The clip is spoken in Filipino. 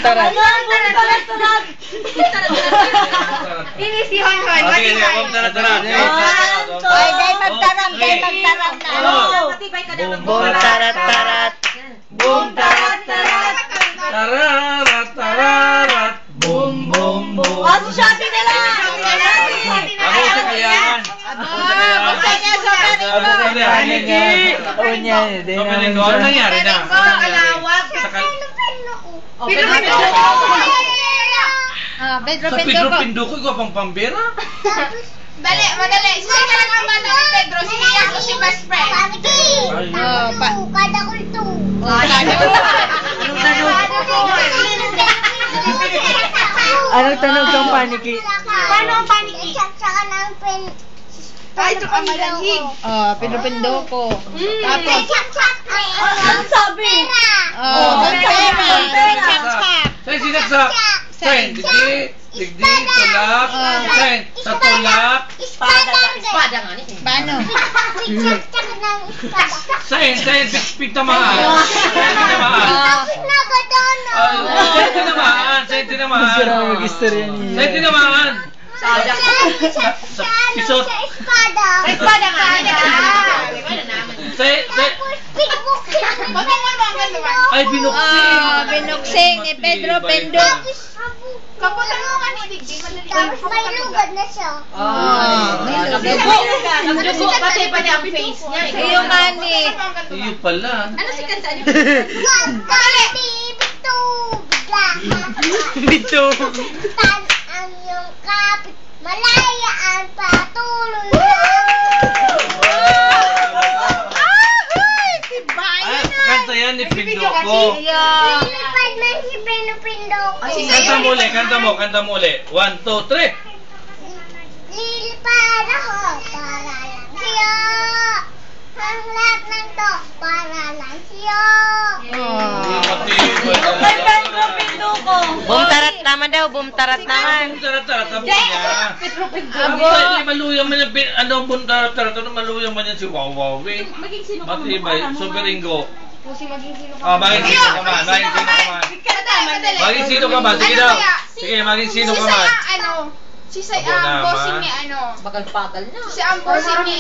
Tarat. Inisihan ko. Okay, bum tarat tarat. Ay, day magtarat na. Matibay ka na Bum tarat tarat. Bum tarat tarat. Tararat tararat. Bum bum bum. Si Shopee na lang. Ako sa kayangan. Domingo, ano nangyari na? Pedro Sa Pedro Pinduko, ikaw pang pambera? Dali, madali. Sino ka lang ang mano ni Pedro? Si Iyak o si best friend? Kada kulto. Anong tanong kang paniki? Paano ang paniki? Saka ng pen. Ay, ito ka malanhig. Pedro Pinduko. Tapos? Ang sabi. Sa'yo sinaksak. Sa'yo, digdi, tulak. Sa'yo, sa tulak. Espada nga ni. Paano? Tsaka ng espada. Sa'yo, big tamaan. Sa'yo, tinamaan. Sa'yo, tinamaan. Sa'yo, tinamaan. Sa'yo, tinamaan. Sa pisot. Sa espada. Sa espada nga. Sa'yo, ay, binuksing. Binuksing ni Pedro Pinduko. Kaputan mo ka ni Digdi. Tapos may lugad na siya. Ang dugo, pati pa niya ang face niya. Iyo nga ni. Iyo pala. Ano si kanta niyo? Bito. Tan ang iyong kapit. Malaya ang patuloy Ay, kanta yan ni Pinduko. Lilipad na si Pinupindok. Kanta mo uli. 1, 2, 3. Lilipad ako para lang sa'yo. Ang lahat ng to para lang sa'yo. Bum tarat naman daw, bum tarat naman. Tarat-tarat, sabi niya. Ay, maluyang man yan. Ano, tarat-tarat, maluyang man yan si Wawawing. Matibay, Superingo. Maging sino ka man. Maging sino ka man. Sige daw. Sige, maging sino ka man. Si Say ang bossing ni ano. Bagal-bagal na. Si ang bossing ni